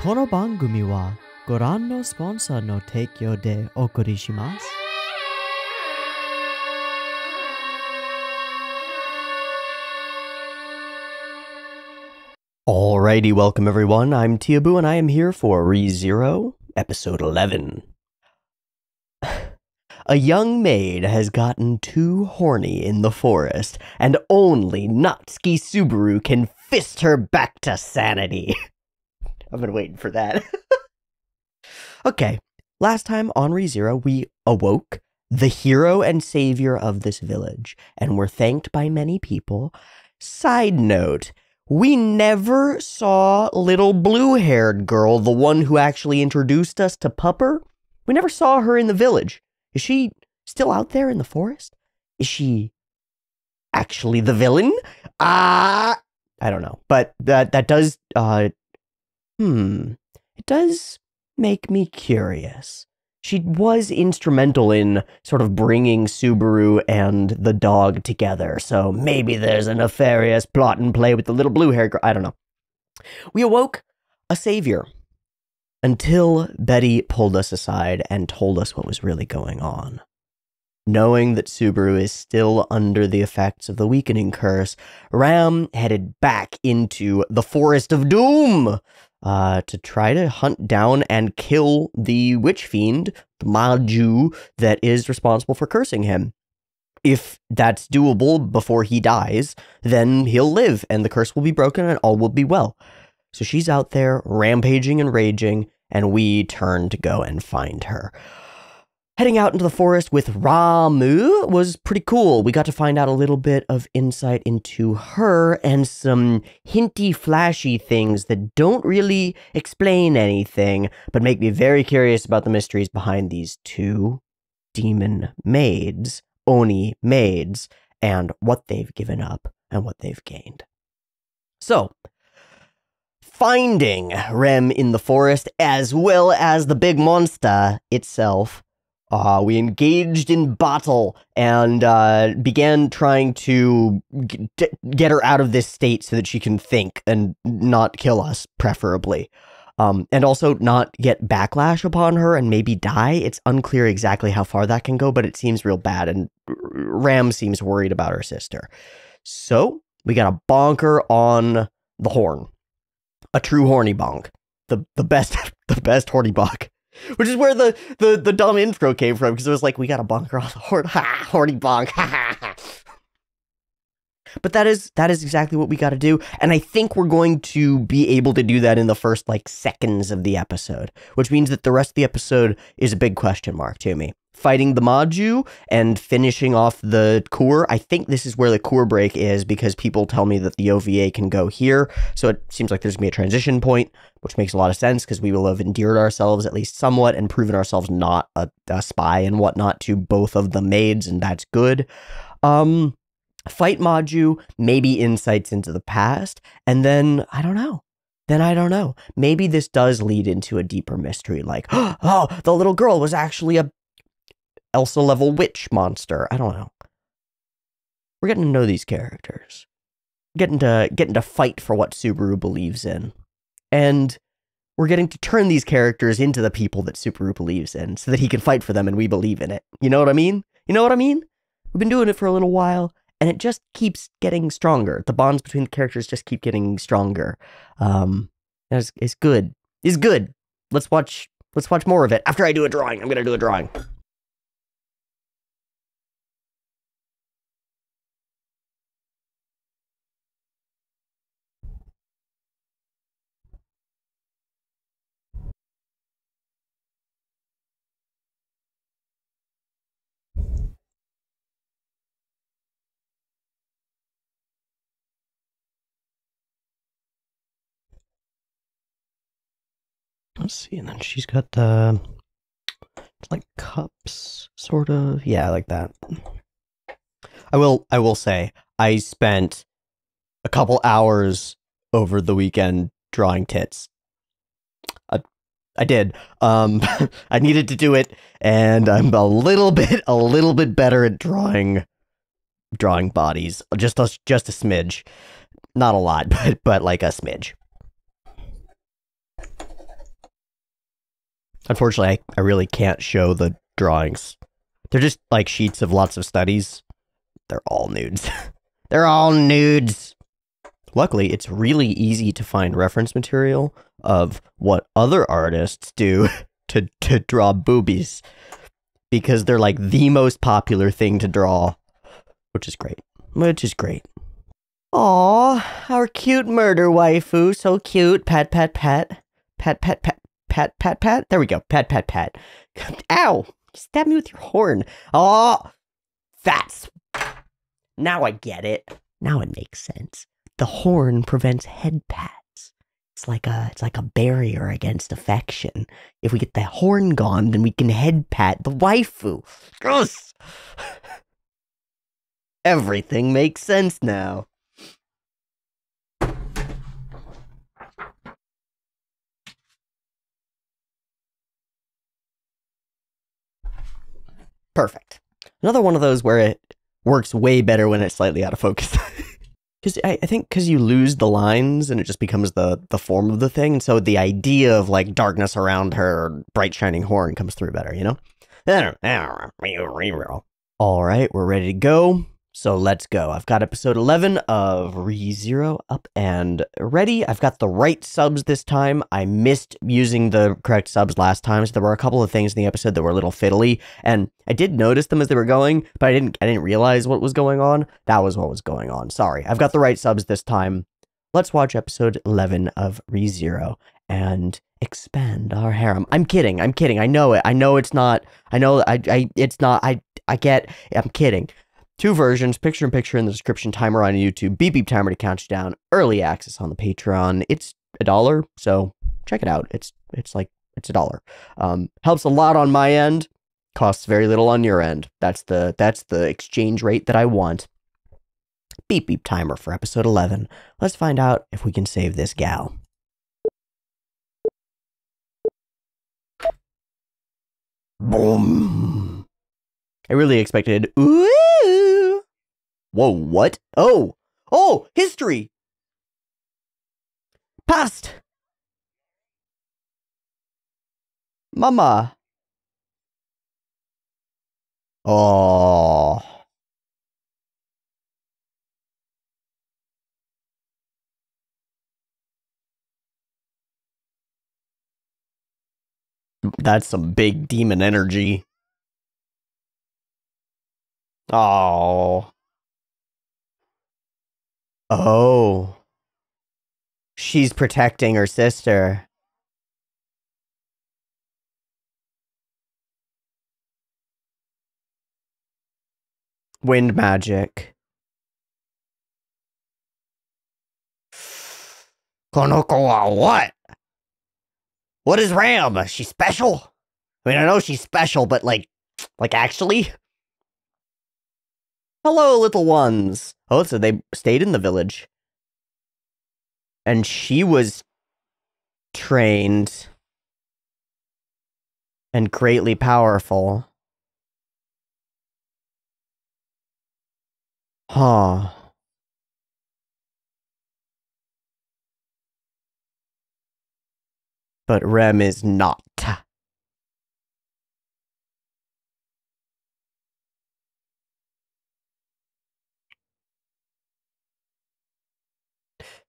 この番組はご覧のスポンサーの提供でお送りします。Alrighty, welcome everyone. I'm Teeaboo and I am here for ReZero, episode 11. A young maid has gotten too horny in the forest, and only Natsuki Subaru can fist her back to sanity. I've been waiting for that. Okay, last time on ReZero, we awoke the hero and savior of this village, and were thanked by many people. Side note, we never saw little blue-haired girl, the one who actually introduced us to Pupper. We never saw her in the village. Is she still out there in the forest? Is she actually the villain? I don't know. But that does, it does make me curious. She was instrumental in sort of bringing Subaru and the dog together, so maybe there's a nefarious plot and play with the little blue-haired girl. I don't know. We awoke a savior until Betty pulled us aside and told us what was really going on. Knowing that Subaru is still under the effects of the weakening curse, Ram headed back into the Forest of Doom to try to hunt down and kill the witch fiend, the Maju, that is responsible for cursing him. If that's doable before he dies, then he'll live and the curse will be broken and all will be well. So she's out there rampaging and raging, and we turn to go and find her. Heading out into the forest with Ramu was pretty cool. We got to find out a little bit of insight into her and some hinty, flashy things that don't really explain anything, but make me very curious about the mysteries behind these two demon maids, Oni maids, and what they've given up and what they've gained. So, finding Rem in the forest, as well as the big monster itself, we engaged in battle and began trying to get her out of this state so that she can think and not kill us, preferably. And also not get backlash upon her and maybe die. It's unclear exactly how far that can go, but it seems real bad, and Ram seems worried about her sister. So, we got a bonker on the horn. A true horny bonk. The best horny bonk. Which is where the dumb intro came from, because it was like, we got a bonker on the horn. Ha! Horny bonk. Ha ha ha. But that is exactly what we got to do, and I think we're going to be able to do that in the first, seconds of the episode, which means that the rest of the episode is a big question mark to me. Fighting the Maju and finishing off the Kur. I think this is where the Kur break is, because people tell me that the OVA can go here, so it seems like there's going to be a transition point, which makes a lot of sense, because we will have endeared ourselves at least somewhat and proven ourselves not a spy and whatnot to both of the maids, and that's good. Fight Maju, maybe insights into the past, and then, I don't know. Maybe this does lead into a deeper mystery, like, oh, the little girl was actually a Elsa-level witch monster. I don't know. We're getting to know these characters. Getting to fight for what Subaru believes in. And we're getting to turn these characters into the people that Subaru believes in, so that he can fight for them and we believe in it. You know what I mean? We've been doing it for a little while, and it just keeps getting stronger. The bonds between the characters just keep getting stronger. It's good. It's good. Let's watch more of it. After I do a drawing, I'm gonna do a drawing. Let's see, and then she's got the, cups, sort of. Yeah, like that. I will say, I spent a couple hours over the weekend drawing tits. I did. I needed to do it, and I'm a little bit better at drawing bodies. Just a smidge. Not a lot, but like a smidge. Unfortunately, I really can't show the drawings. They're just like sheets of lots of studies. They're all nudes. They're all nudes. Luckily, it's really easy to find reference material of what other artists do to draw boobies, because they're like the most popular thing to draw, which is great. Aw, our cute murder waifu, so cute. Pat, pat, pat. Pat, pat, pat. Pat, pat, pat. There we go. Pat, pat, pat. Ow! You stabbed me with your horn. Oh, that's... Now I get it. Now it makes sense. The horn prevents head pats. It's like a barrier against affection. If we get the horn gone, then we can head pat the waifu. Gross! Everything makes sense now. Perfect. Another one of those where it works way better when it's slightly out of focus. Because I think because you lose the lines and it just becomes the form of the thing. And so the idea of like darkness around her bright shining horn comes through better, you know? All right, we're ready to go. So let's go. I've got episode 11 of ReZero up and ready. I've got the right subs this time. I missed using the correct subs last time, so there were a couple of things in the episode that were a little fiddly, and I did notice them as they were going, but I didn't realize what was going on. That was what was going on. Sorry. I've got the right subs this time. Let's watch episode 11 of ReZero and expand our harem. I'm kidding. I'm know it. I know it's not. It's not. I'm kidding. 2 versions, picture-in-picture in the description, timer on YouTube, beep timer to count you down, early access on the Patreon. It's $1, so check it out. It's $1. Helps a lot on my end, costs very little on your end. That's the exchange rate that I want. Beep timer for episode 11. Let's find out if we can save this gal. Boom. I really expected, ooh. Whoa, what? Oh, history. Past. Mama. Oh. That's some big demon energy. Oh. Oh. She's protecting her sister. Wind magic. Konoko wa what? What is Ram? She's special? I mean, I know she's special, but like actually? Hello, little ones. Oh, so they stayed in the village. And she was trained and greatly powerful. Huh. But Rem is not.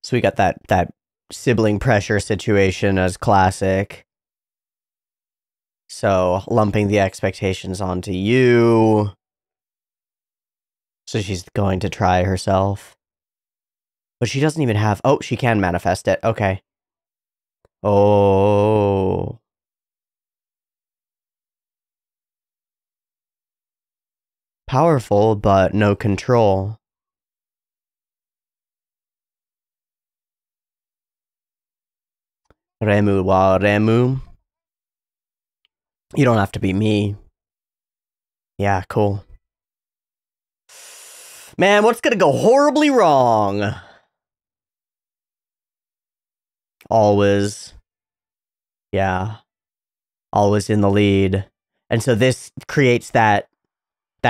So we got that sibling pressure situation as classic. So lumping the expectations onto you. So she's going to try herself. But she doesn't even have... Oh, she can manifest it. Okay. Oh. Powerful, but no control. Remu wa Remu. You don't have to be me. Yeah, cool. Man, what's gonna go horribly wrong? Always. Yeah. Always in the lead. And so this creates that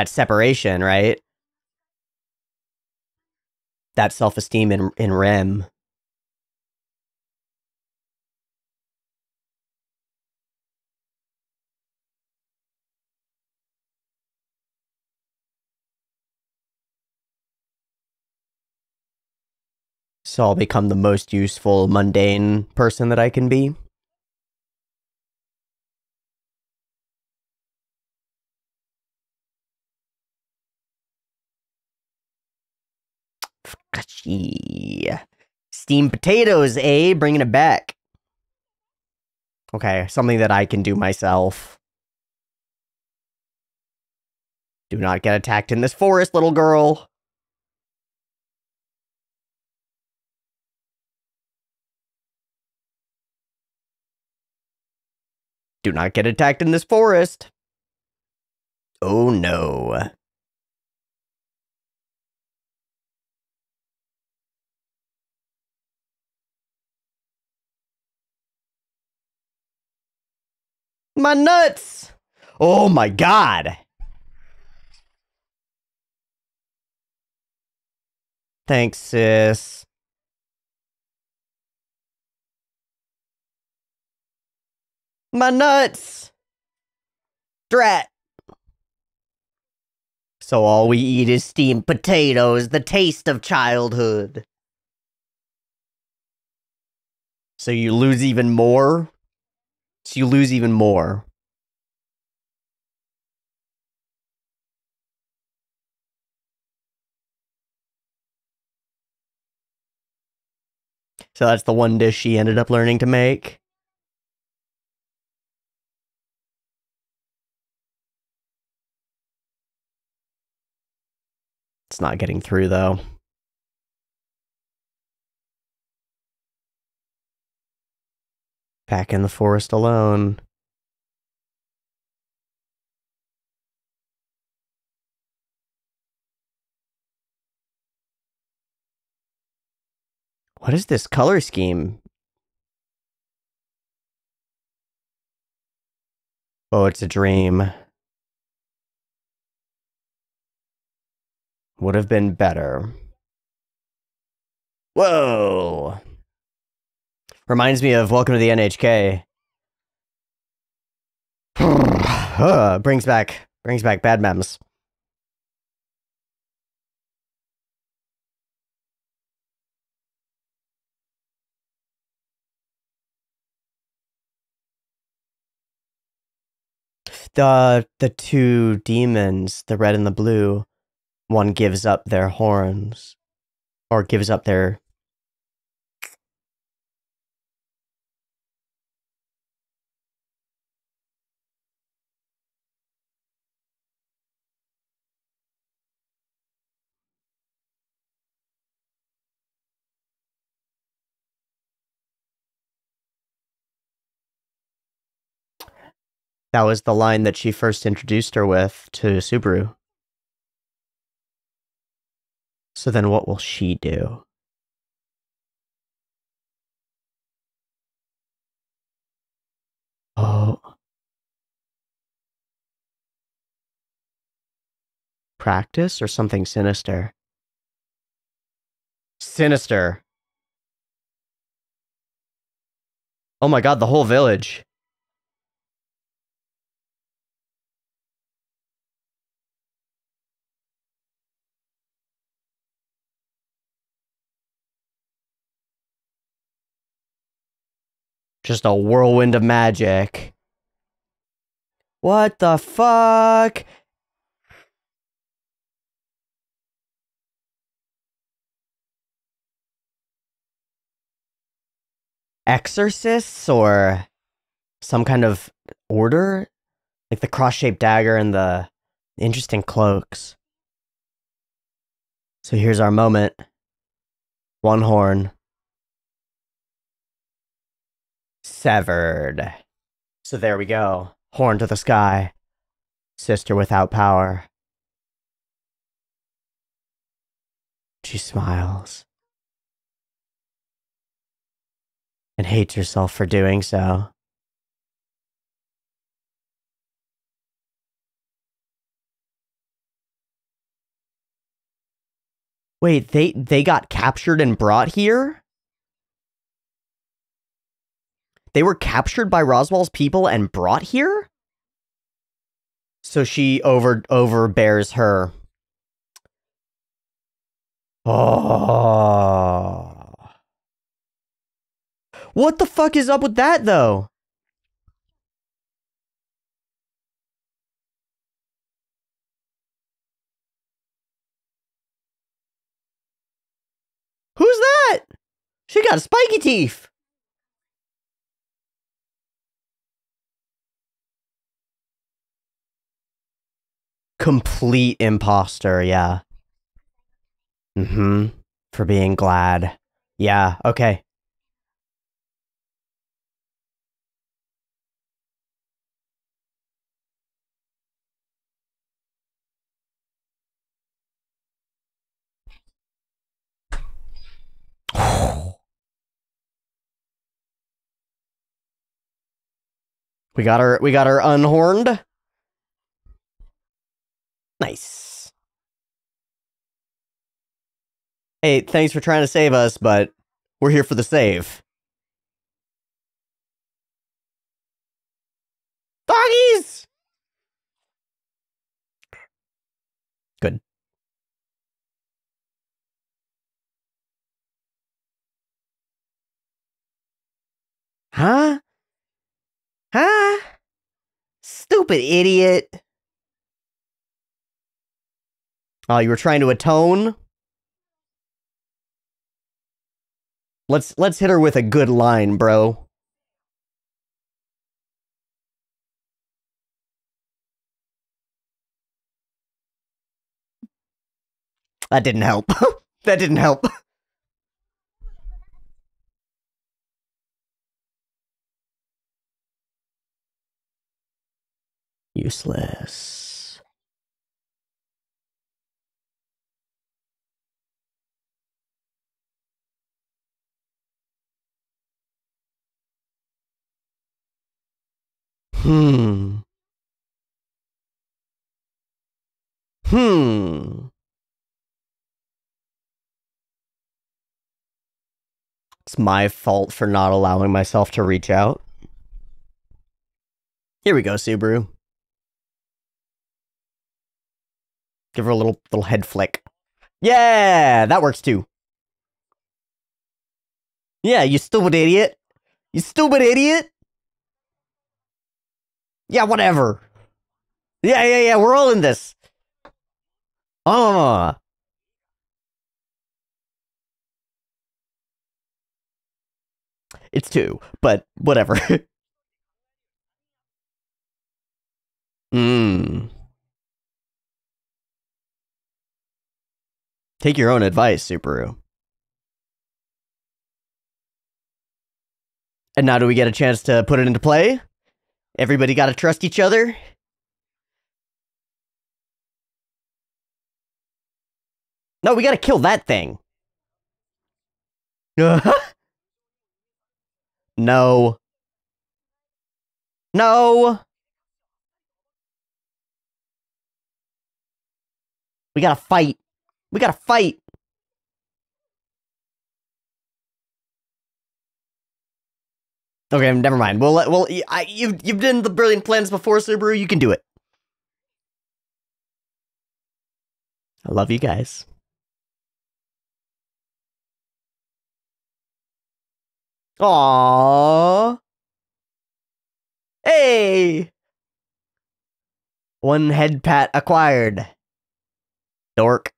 separation, right? That self-esteem in Rem. So I'll become the most useful, mundane person that I can be. Steamed potatoes, eh? Bringing it back. Okay, something that I can do myself. Do not get attacked in this forest, little girl. Do not get attacked in this forest. Oh no. My nuts! Oh my god! Thanks, sis. My nuts! Drat! So all we eat is steamed potatoes, the taste of childhood. So you lose even more? So you lose even more. So that's the one dish she ended up learning to make. It's not getting through, though. Back in the forest alone. What is this color scheme? Oh, it's a dream. Would have been better. Whoa! Reminds me of Welcome to the NHK. brings back bad memes. The two demons, the red and the blue, one gives up their horns. Or gives up their... That was the line that she first introduced her with to Subaru. So then what will she do? Oh. Practice or something sinister? Sinister. Oh my god, the whole village. Just a whirlwind of magic. What the fuck? Exorcists or some kind of order? Like the cross-shaped dagger and the interesting cloaks. So here's our moment. One horn. Severed. So there we go. Horn to the sky. Sister without power. She smiles. And hates herself for doing so. Wait, they got captured and brought here? They were captured by Roswell's people and brought here? So she overbears her. Oh. What the fuck is up with that, though? Who's that? She got spiky teeth. Complete imposter, yeah. Mm-hmm. For being glad. Yeah, okay. We got her unhorned. Nice. Hey, thanks for trying to save us, but we're here for the save. Doggies! Good. Huh? Huh? Stupid idiot. Oh, you were trying to atone? Let's hit her with a good line, bro. That didn't help. That didn't help. Useless. Hmm. It's my fault for not allowing myself to reach out. Here we go, Subaru. Give her a little head flick. Yeah, that works too. Yeah, you stupid idiot. You stupid idiot. Yeah, whatever. Yeah, we're all in this. It's two, but whatever. Take your own advice, Subaru. And now do we get a chance to put it into play? Everybody gotta trust each other? No, we gotta kill that thing. No. No. We gotta fight. We gotta fight. Okay, never mind. You've done the brilliant plans before, Subaru. You can do it. I love you guys. Aww. Hey. One head pat acquired. Dork.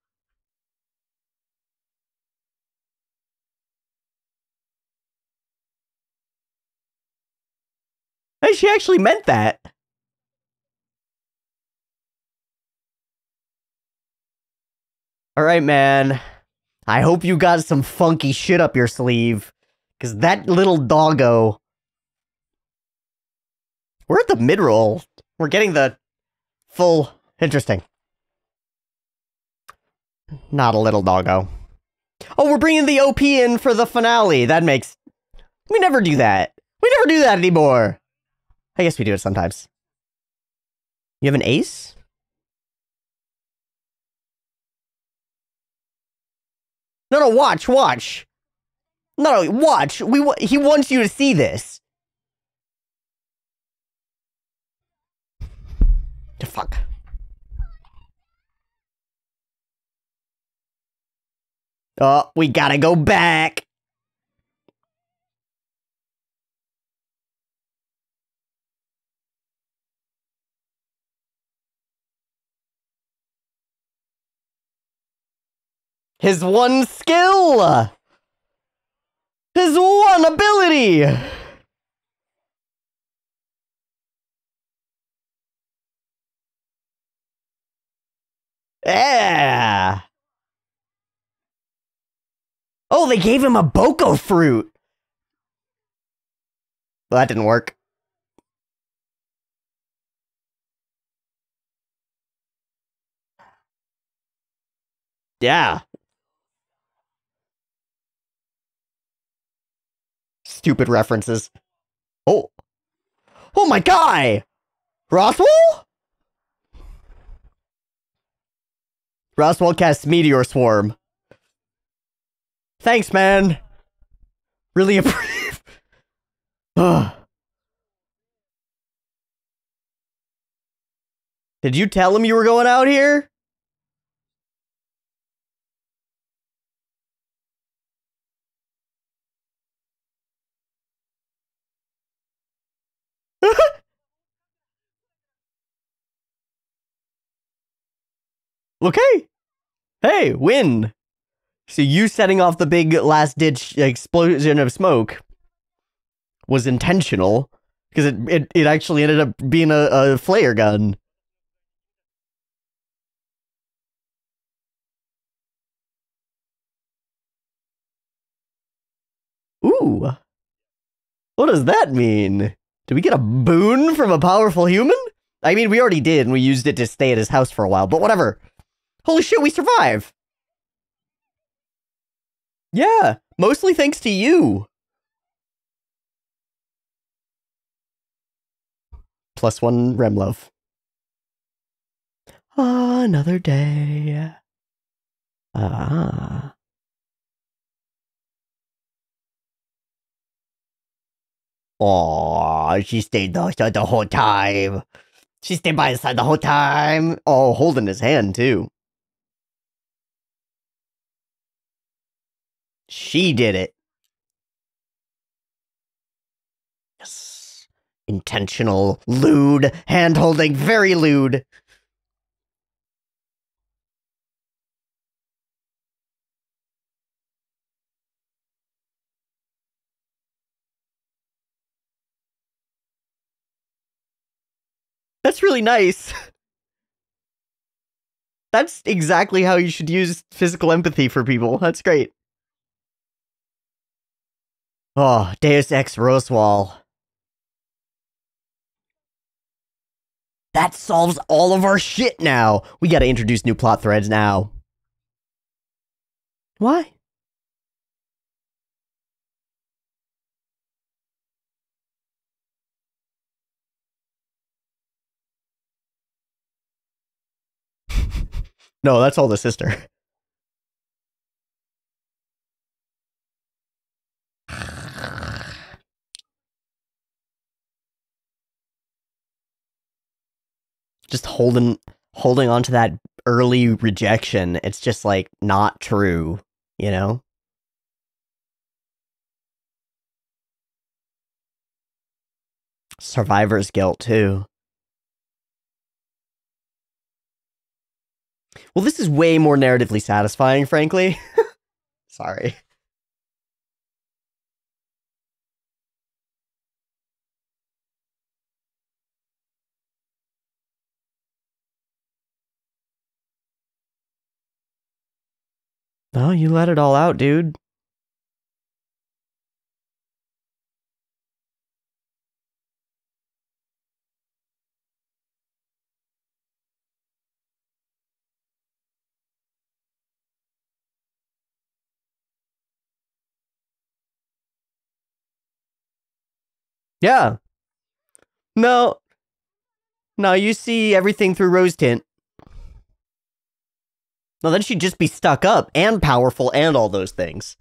Hey, she actually meant that. All right, man. I hope you got some funky shit up your sleeve. Because that little doggo... We're at the mid-roll. We're getting the full... Interesting. Not a little doggo. Oh, we're bringing the OP in for the finale. That makes... We never do that. We never do that anymore. I guess we do it sometimes. You have an ace? No, watch. No, watch. He wants you to see this. The fuck. Oh, we gotta go back. His one skill! His one ability! Yeah! Oh, they gave him a Boko fruit! Well, that didn't work. Yeah. Stupid references. Oh. Oh my guy! Roswell? Roswell casts Meteor Swarm. Thanks, man. Really appreciate. Did you tell him you were going out here? Okay. Hey, win. So you setting off the big last-ditch explosion of smoke was intentional, because it actually ended up being a flare gun. Ooh. What does that mean? Did we get a boon from a powerful human? I mean, we already did, and we used it to stay at his house for a while, but whatever. Holy shit, we survive! Yeah, mostly thanks to you. +1 Remlove. Another day. Ah. Oh, she stayed the whole time. She stayed by his side the whole time. Oh, holding his hand, too. She did it. Yes. Intentional, lewd, hand-holding, very lewd. That's really nice. That's exactly how you should use physical empathy for people. That's great. Oh, Deus Ex Roswell. That solves all of our shit now. We gotta introduce new plot threads now. Why? No, that's all the sister. Just holding on to that early rejection. It's just like not true, you know? Survivor's guilt too. Well, this is way more narratively satisfying, frankly. Sorry. No, you let it all out, dude. Yeah. No. No, you see everything through rose tint. No, then she'd just be stuck up and powerful and all those things.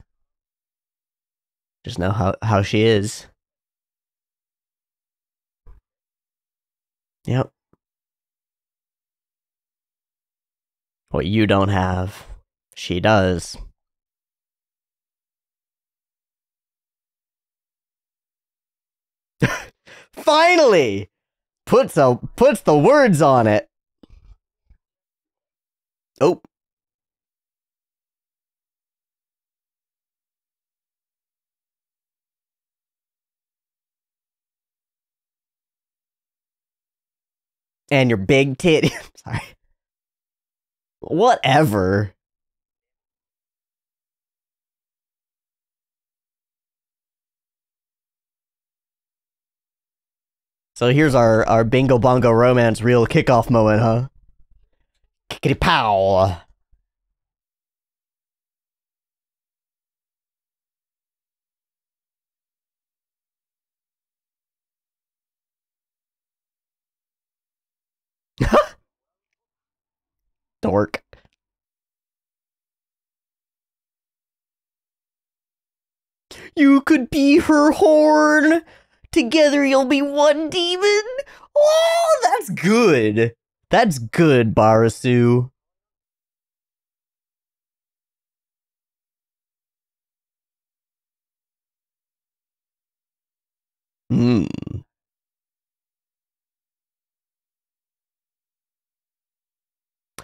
Just know how she is. Yep. What you don't have, she does. Finally! Puts the words on it. Oh. And your big titty. Sorry. Whatever. So here's our bingo bongo romance reel kickoff moment, huh? Kickity pow. Dork. You could be her horn. Together you'll be one demon. Oh, that's good. That's good, Barasu. Hmm.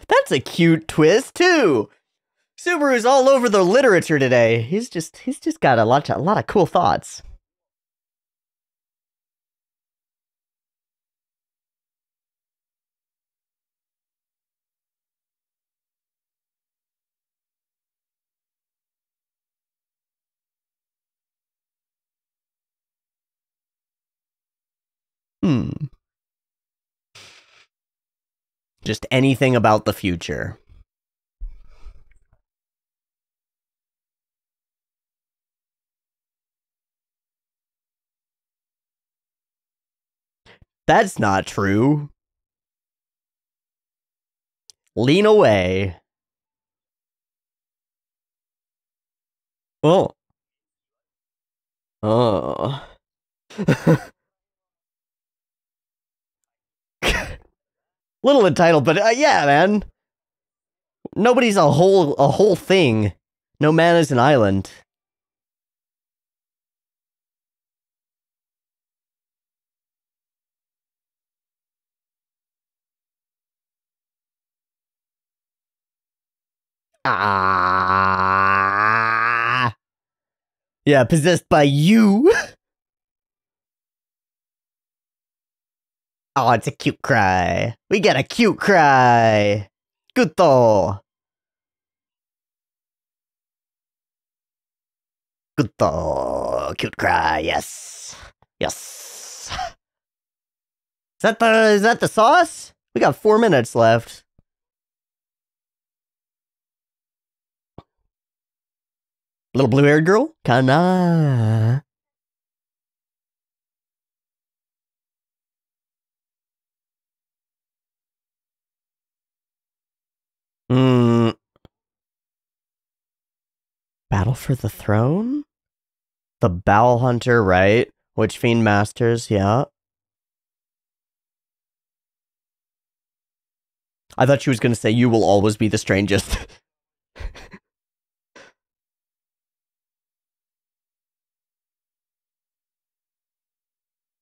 That's a cute twist too. Subaru's all over the literature today. He's just got a lot of cool thoughts. Hmm. Just anything about the future. That's not true. Lean away. Oh. Oh. Little entitled, but yeah, man. Nobody's a whole thing. No man is an island. Ah. Yeah, possessed by you. Oh, it's a cute cry. We got a cute cry. Guto. Guto. Cute cry. Yes. Yes. Is that the sauce? We got 4 minutes left. Little blue-haired girl? Kana. Hmm. Battle for the throne? The Bowl Hunter, right? Witch Fiend Masters, yeah. I thought she was gonna say, you will always be the strangest.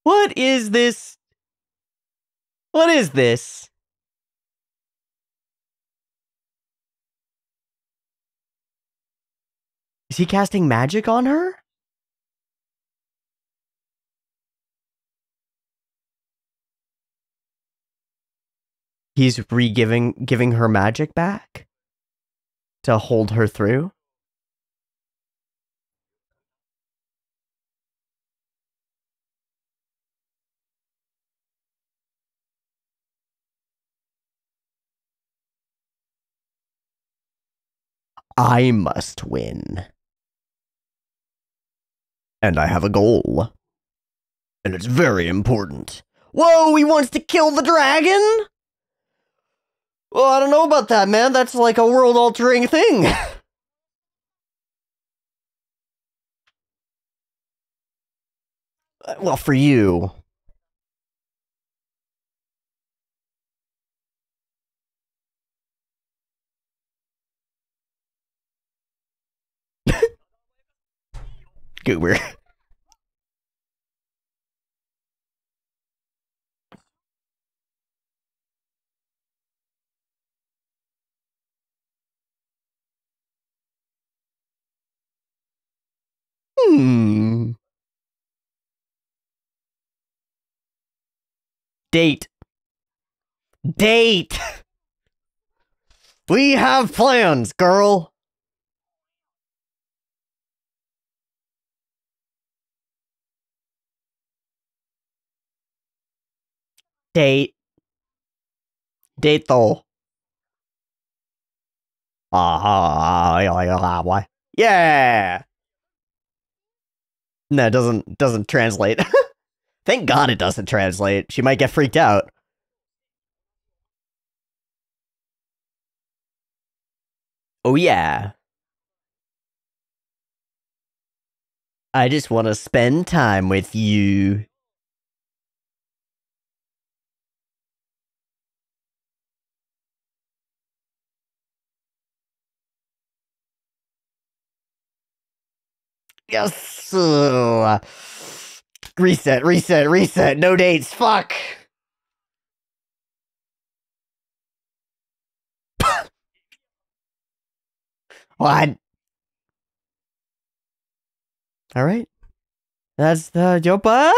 What is this? What is this? Is he casting magic on her? He's giving her magic back to hold her through. I must win. And I have a goal. And it's very important. Whoa, he wants to kill the dragon? Well, I don't know about that, man. That's like a world-altering thing. Well, for you. Goober. Hmm. Date. Date! We have plans, girl! Date. Date though. Yeah! No, it doesn't translate. Thank God it doesn't translate. She might get freaked out. Oh yeah. I just want to spend time with you. Yes. Reset. No dates. Fuck. What? All right. That's the Jopa.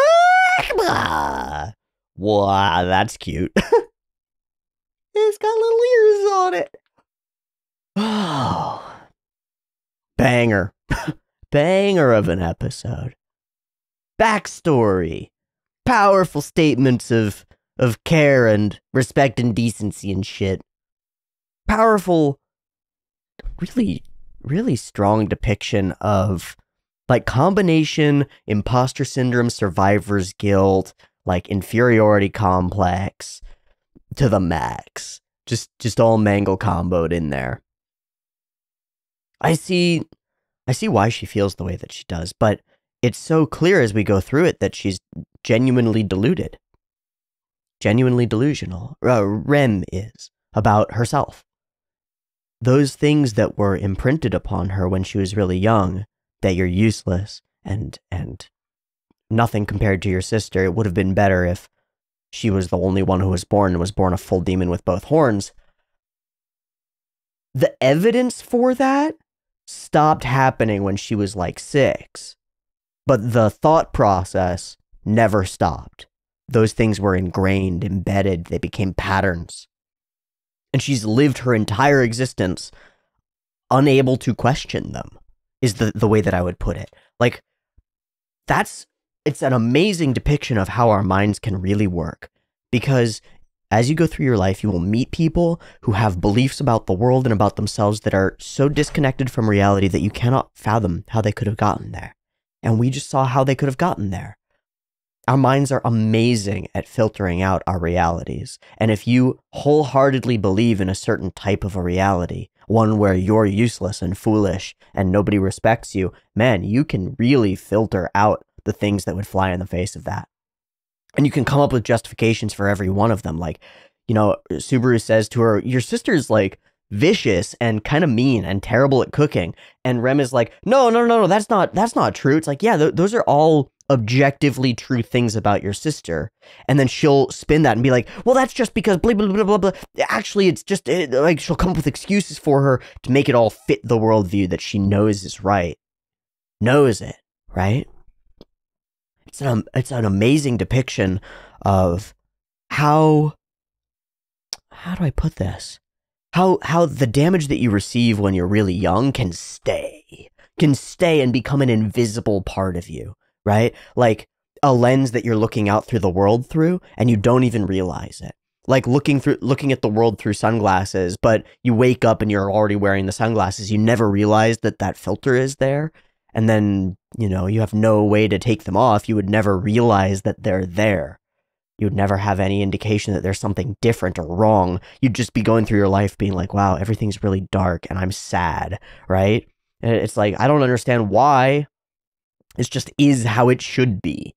Wow, that's cute. It's got little ears on it. Oh. Banger. Banger of an episode. Backstory. Powerful statements of care and respect and decency and shit. Powerful, really strong depiction of like combination imposter syndrome, survivor's guilt, like inferiority complex to the max. Just all mangle comboed in there. I see why she feels the way that she does, but it's so clear as we go through it that she's genuinely deluded. Genuinely delusional. Rem is about herself. Those things that were imprinted upon her when she was really young, that you're useless and nothing compared to your sister. It would have been better if she was the only one who was born and was born a full demon with both horns. The evidence for that stopped happening when she was like 6. But the thought process never stopped. Those things were ingrained, embedded, they became patterns. And she's lived her entire existence unable to question them, is the way that I would put it. Like, it's an amazing depiction of how our minds can really work. Because as you go through your life, you will meet people who have beliefs about the world and about themselves that are so disconnected from reality that you cannot fathom how they could have gotten there. And we just saw how they could have gotten there. Our minds are amazing at filtering out our realities. And if you wholeheartedly believe in a certain type of a reality, one where you're useless and foolish and nobody respects you, man, you can really filter out the things that would fly in the face of that. And you can come up with justifications for every one of them. Like, you know, Subaru says to her, your sister's like vicious and kind of mean and terrible at cooking. And Rem is like, no, that's not true. It's like, yeah, those are all objectively true things about your sister. And then she'll spin that and be like, well, that's just because blah, blah, blah, blah, blah. Actually, it's just like she'll come up with excuses for her to make it all fit the worldview that she knows is right. Knows it, right? It's an amazing depiction of how do I put this? How the damage that you receive when you're really young can stay and become an invisible part of you, right? Like a lens that you're looking out through the world through and you don't even realize it. Like looking at the world through sunglasses, but you wake up and you're already wearing the sunglasses. You never realize that filter is there. And then, you know, you have no way to take them off. You would never realize that they're there. You would never have any indication that there's something different or wrong. You'd just be going through your life being like, wow, everything's really dark and I'm sad, right? And it's like, I don't understand why. It just is how it should be.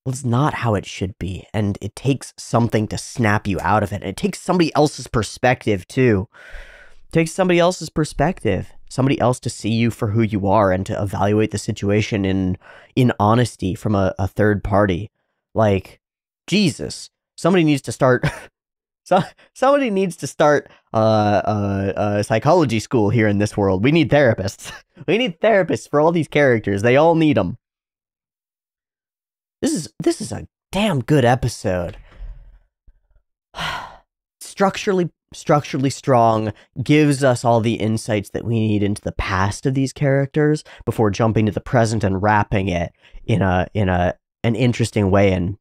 Well, it's not how it should be. And it takes something to snap you out of it. It takes somebody else's perspective, too. It takes somebody else's perspective. Somebody else to see you for who you are and to evaluate the situation in honesty from a third party. Like, Jesus, somebody needs to start somebody needs to start a psychology school here in this world. We need therapists. We need therapists for all these characters. They all need them. This is a damn good episode. structurally strong, gives us all the insights that we need into the past of these characters before jumping to the present and wrapping it in an interesting way and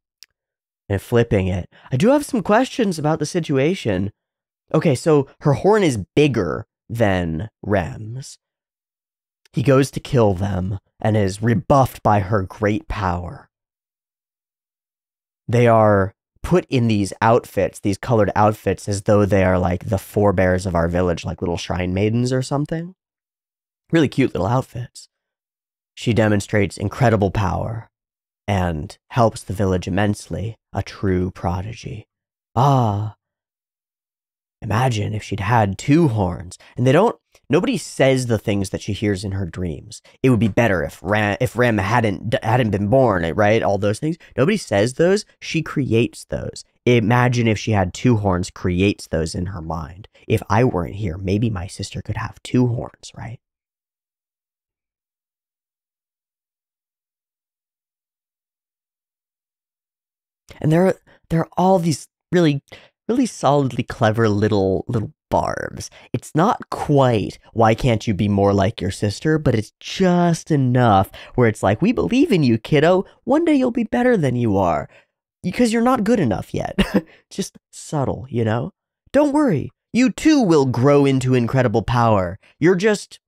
flipping it. I do have some questions about the situation. Okay, so her horn is bigger than Rem's. He goes to kill them and is rebuffed by her great power. They are put in these outfits, these colored outfits, as though they are like the forebears of our village, like little shrine maidens or something. Really cute little outfits. She demonstrates incredible power and helps the village immensely, a true prodigy. Ah, imagine if she'd had 2 horns. And nobody says the things that she hears in her dreams. It would be better if Rem hadn't been born, right? All those things. Nobody says those. She creates those. Imagine if she had 2 horns, creates those in her mind. If I weren't here, maybe my sister could have 2 horns, right? And there are all these really solidly clever little barbs. It's not quite, why can't you be more like your sister, but it's just enough where it's like, we believe in you, kiddo. One day you'll be better than you are. Because you're not good enough yet. Just subtle, you know? Don't worry. You too will grow into incredible power. You're just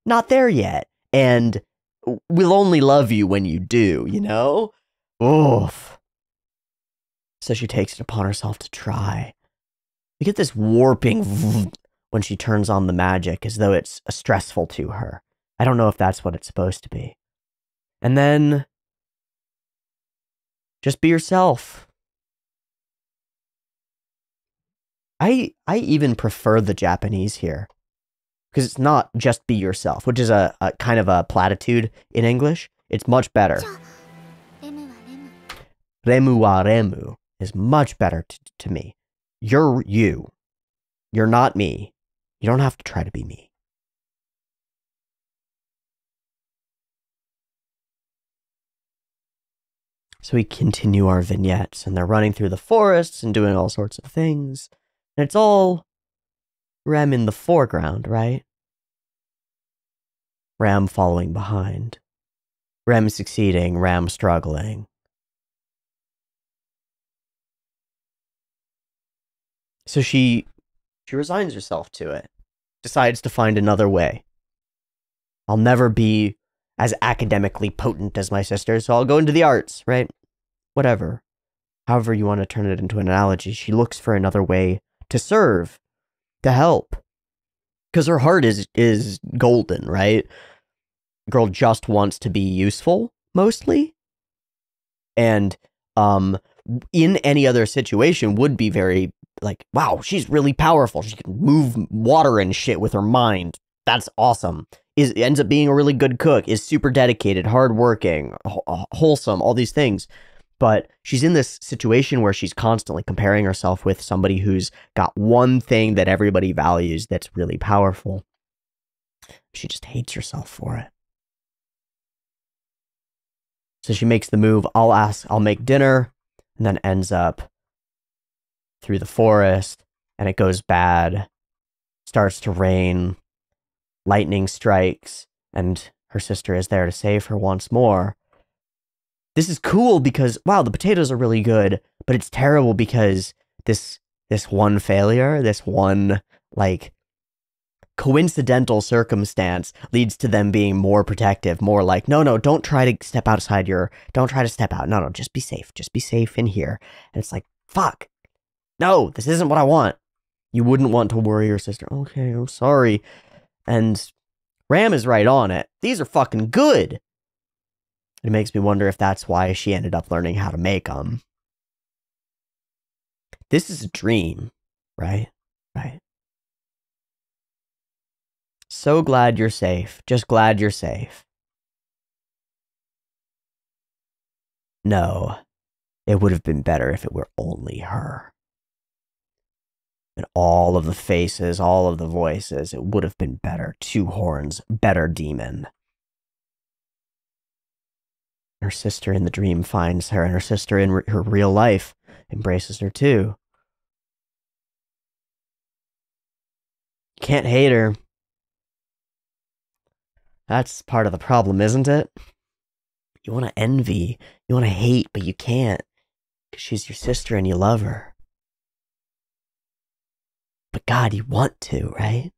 not there yet. And we'll only love you when you do, you know? Oof. So she takes it upon herself to try. We get this warping when she turns on the magic as though it's stressful to her. I don't know if that's what it's supposed to be. And then just be yourself. I even prefer the Japanese here. Because it's not just be yourself, which is a kind of a platitude in English. It's much better. Remu wa remu is much better to me. You're you. You're not me. You don't have to try to be me. So we continue our vignettes, and they're running through the forests and doing all sorts of things. And it's all Rem in the foreground, right? Ram following behind. Rem succeeding, Ram struggling. So she resigns herself to it, decides to find another way. I'll never be as academically potent as my sister, so I'll go into the arts, right? Whatever. However you want to turn it into an analogy, she looks for another way to serve, to help. Because her heart is golden, right? Girl just wants to be useful, mostly. And in any other situation would be very like, wow, she's really powerful. She can move water and shit with her mind. That's awesome. Ends up being a really good cook, is super dedicated, hardworking, wholesome, all these things. But she's in this situation where she's constantly comparing herself with somebody who's got one thing that everybody values that's really powerful. She just hates herself for it. So she makes the move, I'll make dinner, and then ends up through the forest, and it goes bad. Starts to rain, lightning strikes, and her sister is there to save her once more. This is cool because, wow, the potatoes are really good, but it's terrible because this one failure, this one, like, coincidental circumstance leads to them being more protective, more like, no, don't try to step out. No, just be safe in here. And it's like, fuck, no, this isn't what I want. You wouldn't want to worry your sister. Okay, I'm sorry. And Ram is right on it. These are fucking good. It makes me wonder if that's why she ended up learning how to make them. This is a dream, right? Right. So glad you're safe. Just glad you're safe. No, it would have been better if it were only her. And all of the faces, all of the voices, it would have been better. 2 horns, better demon. Her sister in the dream finds her, and her sister in her real life embraces her too. can't hate her. That's part of the problem, isn't it? You want to envy, you want to hate, but you can't. Because she's your sister and you love her. But God, you want to, right?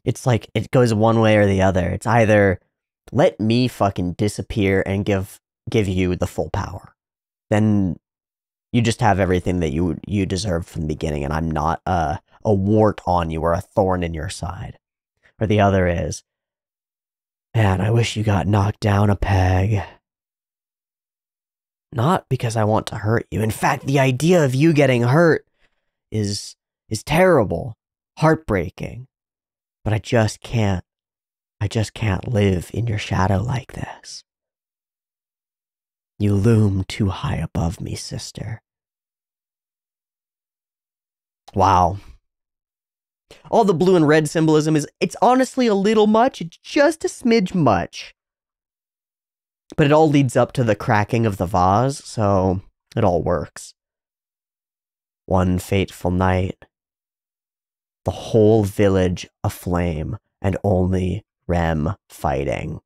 It's like, it goes one way or the other. It's either, let me fucking disappear and give you the full power. Then you just have everything that you deserve from the beginning, and I'm not a wart on you or a thorn in your side. Or the other is, man, I wish you got knocked down a peg. Not because I want to hurt you. In fact, the idea of you getting hurt is terrible, heartbreaking. But I just can't live in your shadow like this. You loom too high above me, sister. Wow. All the blue and red symbolism it's honestly a little much. It's just a smidge much. But it all leads up to the cracking of the vase, so it all works. One fateful night, the whole village aflame, and only Rem fighting.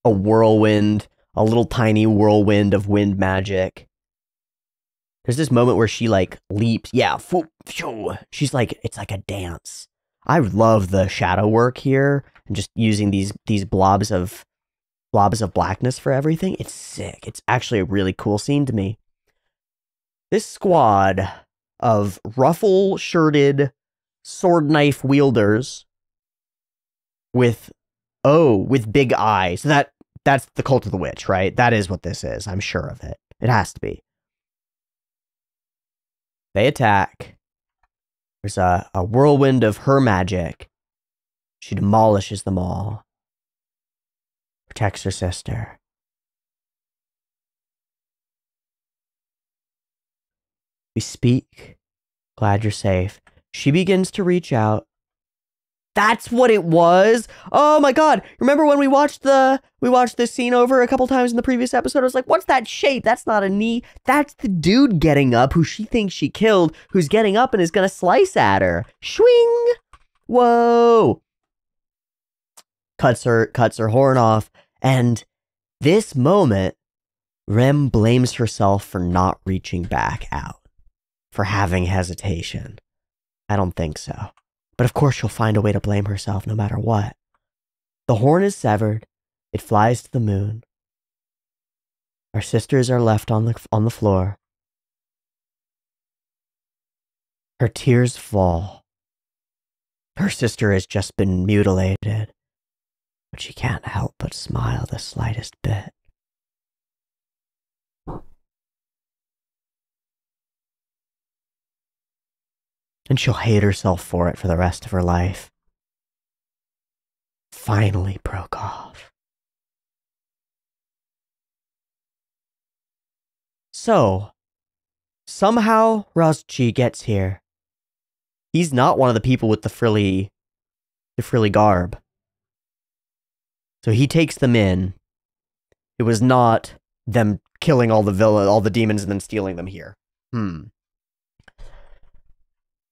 A whirlwind, a little tiny whirlwind of wind magic. There's this moment where she, like, leaps. Yeah, she's like, it's like a dance. I love the shadow work here, and just using these blobs of blackness for everything. It's sick. It's actually a really cool scene to me. This squad of ruffle-shirted sword knife wielders with big eyes. So that's the Cult of the Witch, right? That is what this is. I'm sure of it. It has to be. They attack. There's a whirlwind of her magic. She demolishes them all. Protects her sister. We speak. Glad you're safe. She begins to reach out. That's what it was. Oh my God. Remember when we watched this scene over a couple times in the previous episode? I was like, what's that shape? That's not a knee. That's the dude getting up who she thinks she killed, who's getting up and is going to slice at her. Swing. Whoa. Cuts her horn off. And this moment, Rem blames herself for not reaching back out, for having hesitation. I don't think so. But of course she'll find a way to blame herself no matter what. The horn is severed. It flies to the moon. Our sisters are left on the floor. Her tears fall. Her sister has just been mutilated, but she can't help but smile the slightest bit. And she'll hate herself for it for the rest of her life. Finally broke off. So, somehow Roschi gets here. He's not one of the people with the frilly garb. So he takes them in. It was not them killing all the demons and then stealing them here.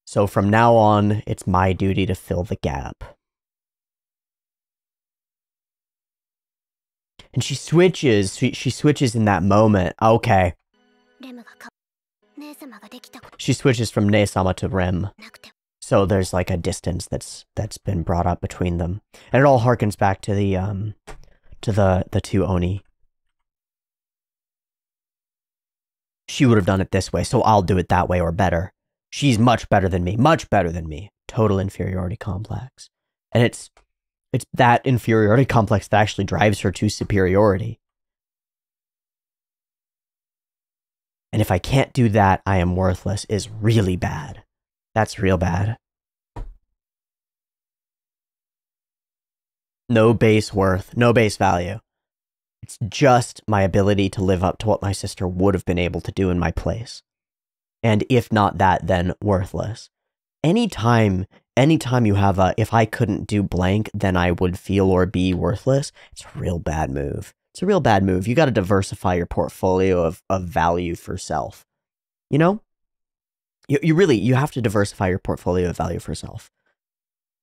So from now on, it's my duty to fill the gap. And she switches in that moment. Okay. She switches from Ne-sama to Rem. So there's like a distance that's been brought up between them. And it all harkens back to the two Oni. She would have done it this way, so I'll do it that way or better. She's much better than me. Much better than me. Total inferiority complex. And it's that inferiority complex that actually drives her to superiority. And if I can't do that, I am worthless is really bad. That's real bad. No base worth. No base value. It's just my ability to live up to what my sister would have been able to do in my place. And if not that, then worthless. Anytime you have if I couldn't do blank, then I would feel or be worthless, it's a real bad move. It's a real bad move. You got to diversify your portfolio of value for self. You know? You really, you have to diversify your portfolio of value for yourself.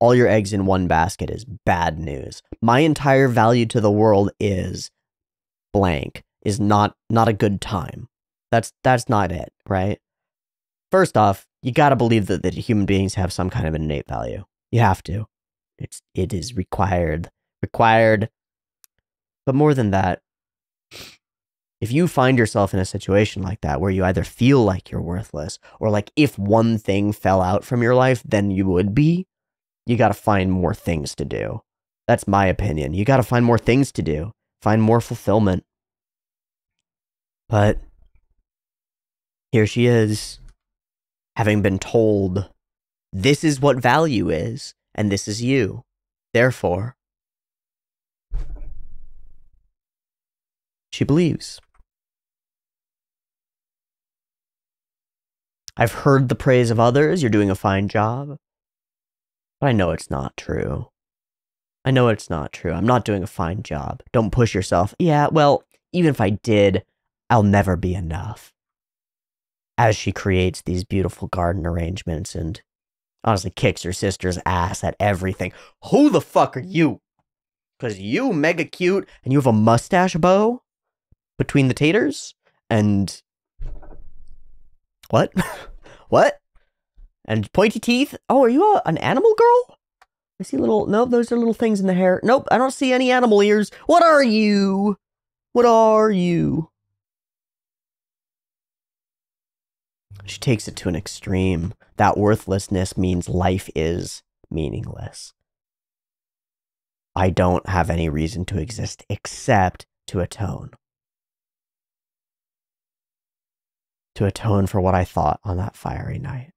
All your eggs in one basket is bad news. My entire value to the world is blank, is not a good time. That's not it, right? First off, you gotta believe that human beings have some kind of innate value. You have to. It is required. Required. But more than that, if you find yourself in a situation like that, where you either feel like you're worthless, or like if one thing fell out from your life, then you would be, you gotta find more things to do. That's my opinion. You gotta find more things to do. Find more fulfillment. But here she is, having been told, this is what value is, and this is you. Therefore, she believes. I've heard the praise of others, you're doing a fine job. But I know it's not true. I know it's not true. I'm not doing a fine job. Don't push yourself. Yeah, well, even if I did, I'll never be enough. As she creates these beautiful garden arrangements and honestly kicks her sister's ass at everything. Who the fuck are you? Because you mega cute and you have a mustache bow between the taters and... What? What? And pointy teeth? Oh, are you an animal girl? I see little... Nope, those are little things in the hair. Nope, I don't see any animal ears. What are you? What are you? She takes it to an extreme. That worthlessness means life is meaningless. I don't have any reason to exist except to atone. To atone for what I thought on that fiery night.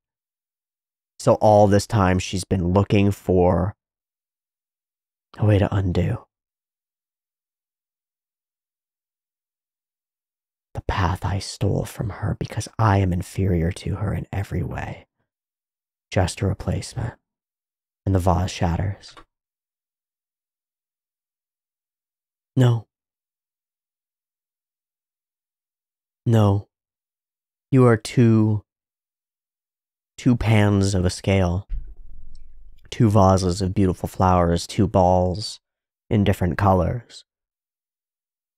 So all this time she's been looking for a way to undo. The path I stole from her because I am inferior to her in every way. Just a replacement. And the vase shatters. No. No. You are two pans of a scale. Two vases of beautiful flowers, two balls in different colors.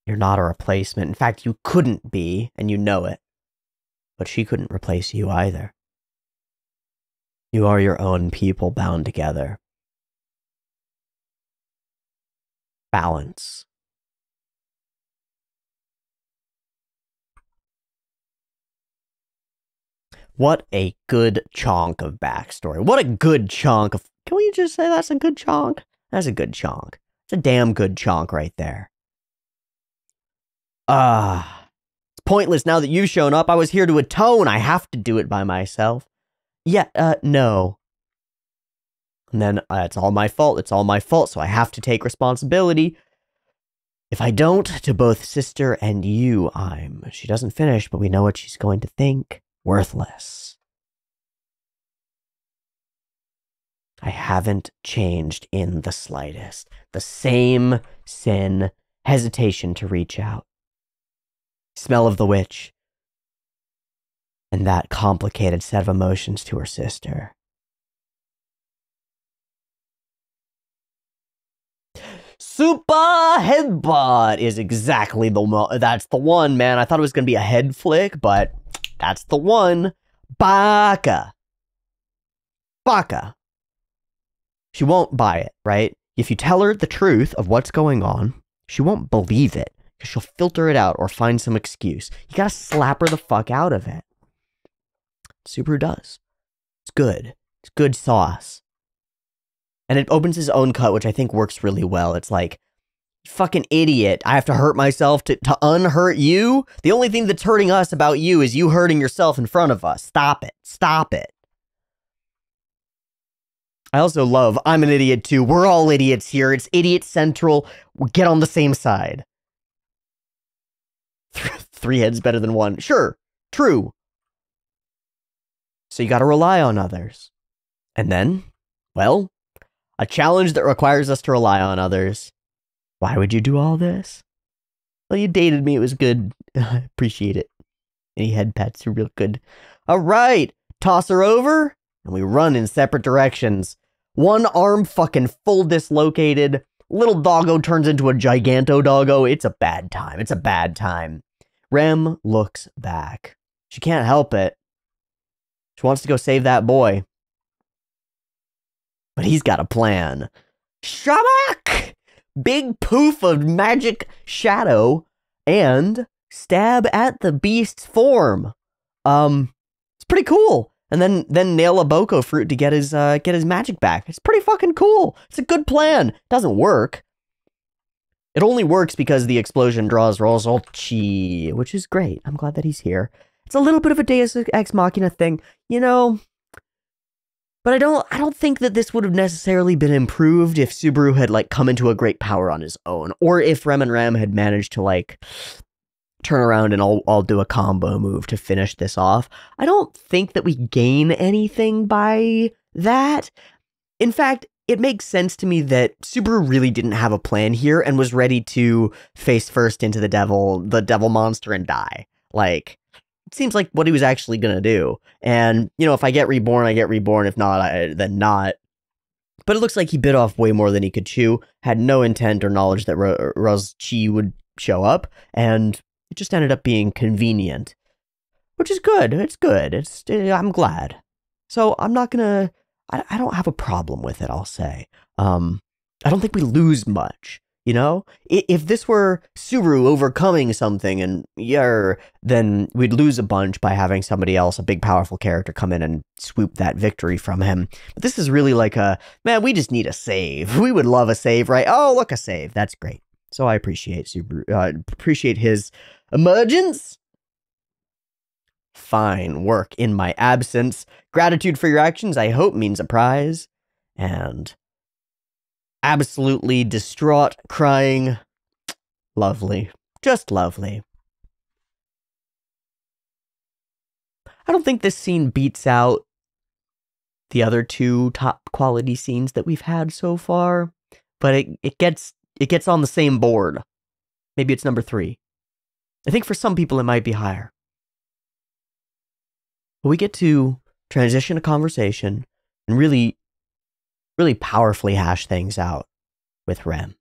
You're not a replacement. In fact, you couldn't be, and you know it. But she couldn't replace you either. You are your own people bound together. Balance. What a good chunk of backstory. What a good chunk of... Can we just say that's a good chunk? That's a good chunk. It's a damn good chunk right there. It's pointless now that you've shown up. I was here to atone. I have to do it by myself. Yeah, no. And then, it's all my fault. It's all my fault, so I have to take responsibility. If I don't, to both sister and you, She doesn't finish, but we know what she's going to think. Worthless. I haven't changed in the slightest. The same sin, hesitation to reach out. Smell of the witch. And that complicated set of emotions to her sister. Super headbutt is exactly that's the one, man. I thought it was going to be a head flick, but that's the one. Baka. Baka. She won't buy it, right? If you tell her the truth of what's going on, she won't believe it. Because she'll filter it out or find some excuse. You gotta slap her the fuck out of it. Subaru does. It's good. It's good sauce. And it opens his own cut, which I think works really well. It's like, fucking idiot. I have to hurt myself to unhurt you? The only thing that's hurting us about you is you hurting yourself in front of us. Stop it. Stop it. I also love, I'm an idiot too. We're all idiots here. It's idiot central. We'll get on the same side. 3 heads better than 1. Sure. True. So you gotta rely on others. And then, well, a challenge that requires us to rely on others. Why would you do all this? Well, you dated me. It was good. I appreciate it. Any head pets are real good. All right, toss her over, and we run in separate directions. One arm fucking full dislocated. Little doggo turns into a giganto doggo. It's a bad time. It's a bad time. Rem looks back. She can't help it. She wants to go save that boy. But he's got a plan. Shabak! Big poof of magic shadow and stab at the beast's form. It's pretty cool. And then nail a boko fruit to get his magic back. It's pretty fucking cool. It's a good plan. Doesn't work. It only works because the explosion draws Rozolchi, which is great. I'm glad that he's here. It's a little bit of a Deus Ex Machina thing, you know. But I don't think that this would have necessarily been improved if Subaru had like come into a great power on his own, or if Rem and Ram had managed to like turn around and I'll do a combo move to finish this off. I don't think that we gain anything by that. In fact, it makes sense to me that Subaru really didn't have a plan here and was ready to face first into the devil monster and die. Like, it seems like what he was actually going to do. And, you know, if I get reborn, I get reborn. If not, then not. But it looks like he bit off way more than he could chew, had no intent or knowledge that Rozchi would show up, and it just ended up being convenient. Which is good. It's good. I'm glad. So I'm not gonna... I don't have a problem with it, I'll say. I don't think we lose much, you know? If this were Subaru overcoming something and then we'd lose a bunch by having somebody else, a big powerful character, come in and swoop that victory from him. But this is really like man, we just need a save. We would love a save, right? Oh, look, a save. That's great. So I appreciate Subaru, appreciate his emergence. Fine work in my absence. Gratitude for your actions, I hope, means a prize. And absolutely distraught, crying. Lovely. Just lovely. I don't think this scene beats out the other two top quality scenes that we've had so far, but it gets on the same board. Maybe it's number 3. I think for some people it might be higher. But we get to transition a conversation and really, really powerfully hash things out with Rem.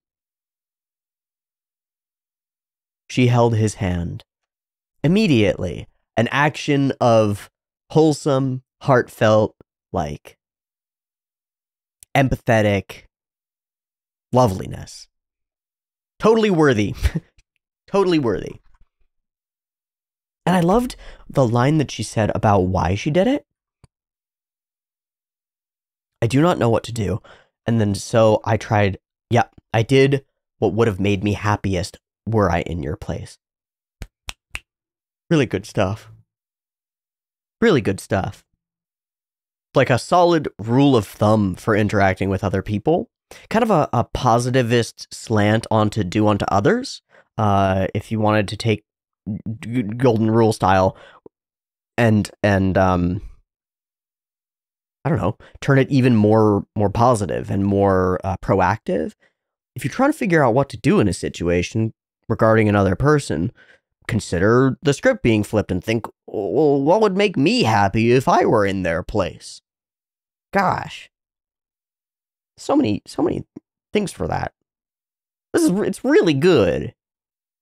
She held his hand. Immediately, an action of wholesome, heartfelt, like, empathetic loveliness. Totally worthy. Totally worthy. And I loved the line that she said about why she did it. I do not know what to do. And then so I tried, I did what would have made me happiest were I in your place. Really good stuff. Really good stuff. Like a solid rule of thumb for interacting with other people. Kind of a positivist slant onto do unto others. If you wanted to take golden rule style and I don't know, turn it even more positive and more proactive. If you're trying to figure out what to do in a situation regarding another person, consider the script being flipped and think, well, what would make me happy if I were in their place? Gosh. So many things for that. It's really good.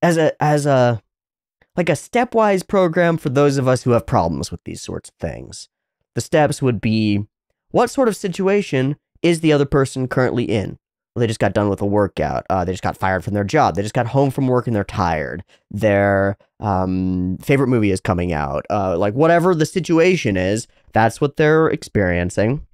As a like a stepwise program for those of us who have problems with these sorts of things. The steps would be, what sort of situation is the other person currently in? Well, they just got done with a workout. They just got fired from their job. They just got home from work and they're tired. Their favorite movie is coming out. Like whatever the situation is, that's what they're experiencing.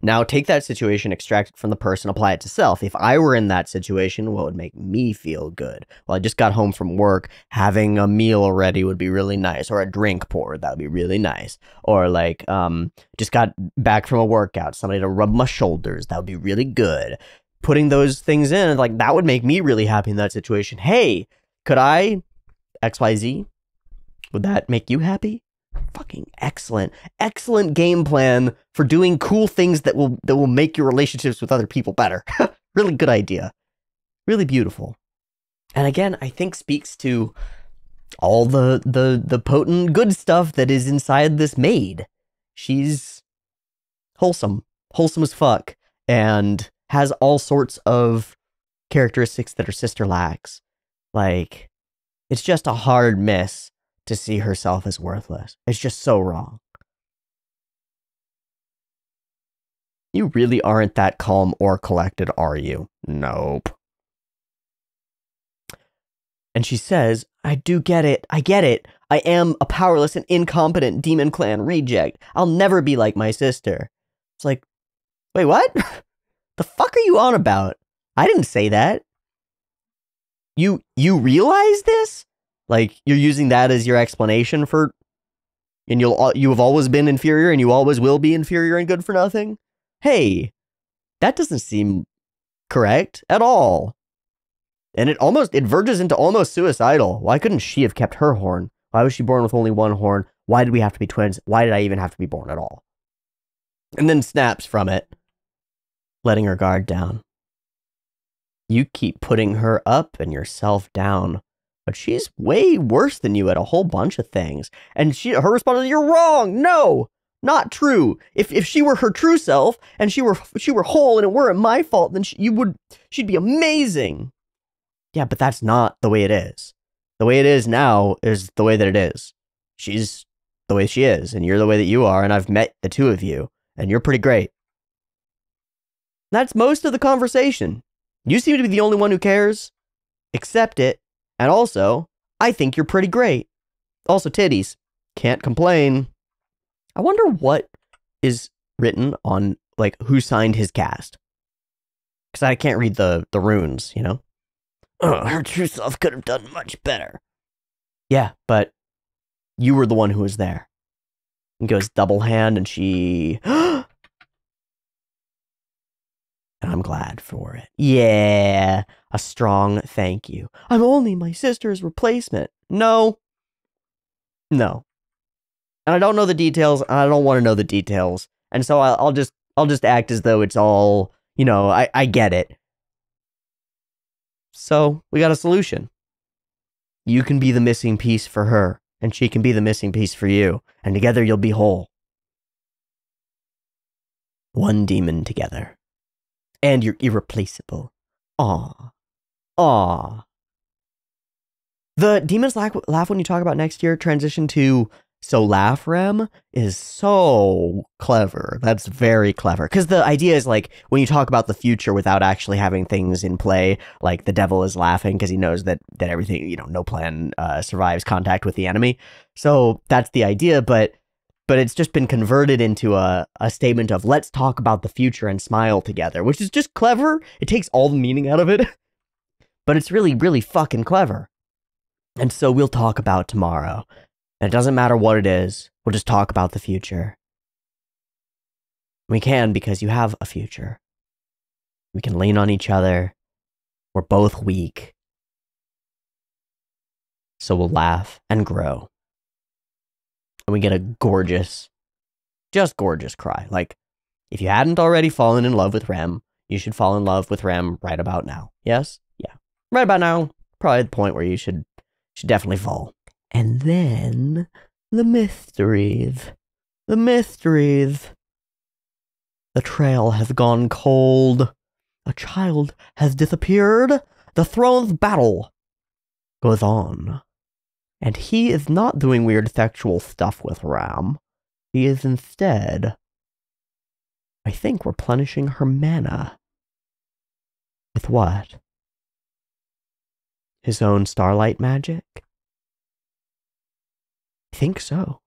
Now take that situation, extract it from the person, apply it to self. If I were in that situation, what would make me feel good? Well, I just got home from work. Having a meal already would be really nice. Or a drink poured. That would be really nice. Or like, just got back from a workout. Somebody to rub my shoulders. That would be really good. Putting those things in, like, that would make me really happy in that situation. Hey, could I XYZ? Would that make you happy? Fucking excellent. Excellent game plan for doing cool things that will make your relationships with other people better. Really good idea. Really beautiful. And again, I think speaks to all the potent good stuff that is inside this maid. She's wholesome as fuck, and has all sorts of characteristics that her sister lacks. Like, it's just a hard miss to see herself as worthless. It's just so wrong. You really aren't that calm or collected, are you? Nope. And she says, I do get it. I get it. I am a powerless and incompetent Demon Clan reject. I'll never be like my sister. It's like, wait, what? The fuck are you on about? I didn't say that. You realize this? Like, you're using that as your explanation for, and you have always been inferior and you always will be inferior and good for nothing? Hey, that doesn't seem correct at all. And it verges into almost suicidal. Why couldn't she have kept her horn? Why was she born with only one horn? Why did we have to be twins? Why did I even have to be born at all? And then snaps from it, letting her guard down. You keep putting her up and yourself down, but she's way worse than you at a whole bunch of things. And her response is, "You're wrong. No, not true. If she were her true self and she were whole and it weren't my fault, then she'd be amazing." Yeah, but that's not the way it is. The way it is now is the way that it is. She's the way she is, and you're the way that you are, and I've met the two of you, and you're pretty great. That's most of the conversation. You seem to be the only one who cares. Accept it. And also, I think you're pretty great. Also, titties. Can't complain. I wonder what is written on, like, who signed his cast. Because I can't read the runes, you know? Her true self could have done much better. Yeah, but you were the one who was there. And goes double hand, and she... And I'm glad for it. Yeah, a strong thank you. I'm only my sister's replacement. No. No. And I don't know the details, and I don't want to know the details. And so I'll just act as though it's all, you know, I get it. So, we got a solution. You can be the missing piece for her, and she can be the missing piece for you, and together you'll be whole. One demon together. And you're irreplaceable. Aw. Aw. The demons laugh when you talk about next year transition to so laugh rem is so clever. That's very clever. Because the idea is, like, when you talk about the future without actually having things in play, like the devil is laughing because he knows that everything, you know, no plan survives contact with the enemy. So that's the idea, but it's just been converted into a statement of let's talk about the future and smile together, which is just clever. It takes all the meaning out of it, but it's really, really fucking clever. And so we'll talk about tomorrow. And it doesn't matter what it is. We'll just talk about the future. We can because you have a future. We can lean on each other. We're both weak. So we'll laugh and grow. And we get a gorgeous, just gorgeous cry. Like, if you hadn't already fallen in love with Rem, you should fall in love with Rem right about now. Yes? Yeah. Right about now. Probably the point where you should definitely fall. And then, the mysteries. The mysteries. The trail has gone cold. A child has disappeared. The throne's battle goes on. And he is not doing weird sexual stuff with Ram. He is instead, I think, replenishing her mana. With what? His own starlight magic? I think so.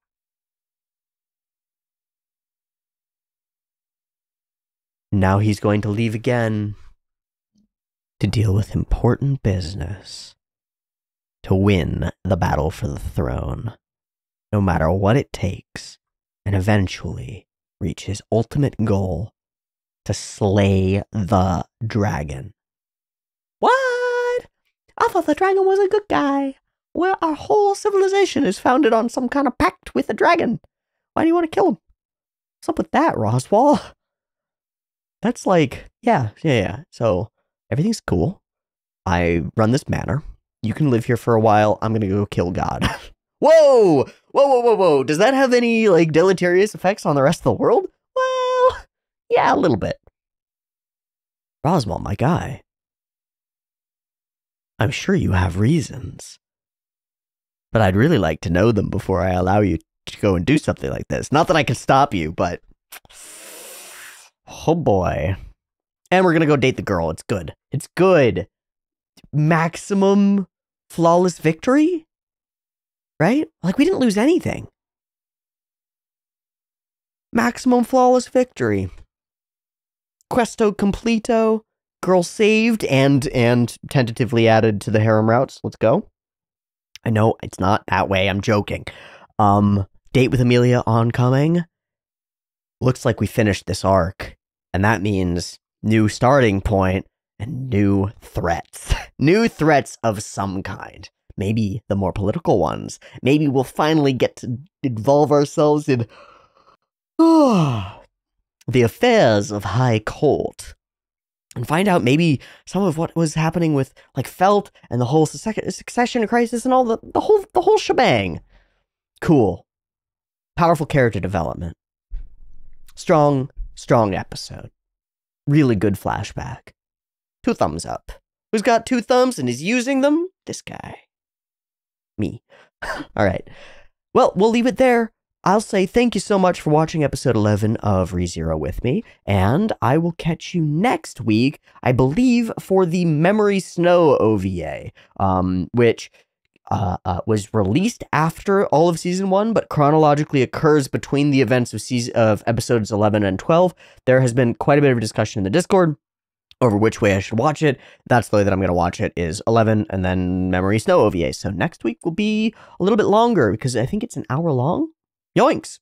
Now he's going to leave again to deal with important business. To win the battle for the throne, no matter what it takes, and eventually reach his ultimate goal, to slay the dragon. What? I thought the dragon was a good guy. Well, our whole civilization is founded on some kind of pact with the dragon. Why do you want to kill him? What's up with that, Roswell? That's like, yeah. So, everything's cool. I run this manor. You can live here for a while. I'm gonna go kill God. Whoa! Whoa. Does that have any, like, deleterious effects on the rest of the world? Well, yeah, a little bit. Roswell, my guy. I'm sure you have reasons. But I'd really like to know them before I allow you to go and do something like this. Not that I can stop you, but... Oh boy. And we're gonna go date the girl. It's good. It's good. Maximum flawless victory? Right? Like, we didn't lose anything. Maximum flawless victory. Questo completo. Girl saved and tentatively added to the harem routes. Let's go. I know it's not that way. I'm joking. Date with Amelia oncoming. Looks like we finished this arc. And that means new starting point and new threats. New threats of some kind. Maybe the more political ones. Maybe we'll finally get to involve ourselves in the affairs of High Court. And find out maybe some of what was happening with, like, Felt and the whole succession crisis and all the whole shebang. Cool. Powerful character development. Strong episode. Really good flashback. 2 thumbs up. Who's got 2 thumbs and is using them? This guy. Me. All right. Well, we'll leave it there. I'll say thank you so much for watching episode 11 of ReZero with me, and I will catch you next week, I believe, for the Memory Snow OVA, which was released after all of Season 1, but chronologically occurs between the events of episodes 11 and 12. There has been quite a bit of a discussion in the Discord over which way I should watch it. That's the way that I'm going to watch it, is 11 and then Memory Snow OVA. So next week will be a little bit longer, because I think it's an hour long. Yoinks!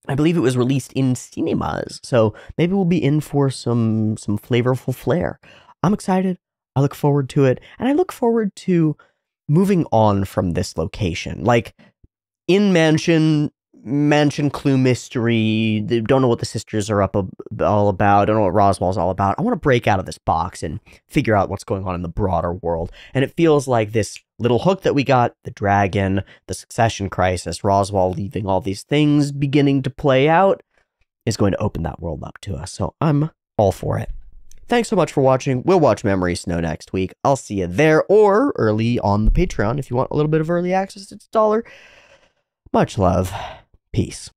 I believe it was released in cinemas, so maybe we'll be in for some flavorful flair. I'm excited. I look forward to it, and I look forward to moving on from this location. Like, in Mansion clue mystery, they don't know what the sisters are all about, don't know what Roswell's all about. I want to break out of this box and figure out what's going on in the broader world, and it feels like this little hook that we got, the dragon, the succession crisis, Roswell leaving, all these things beginning to play out, is going to open that world up to us, so I'm all for it. Thanks so much for watching. We'll watch Memory Snow next week. I'll see you there, or early on the Patreon if you want a little bit of early access. It's $1. Much love. Peace.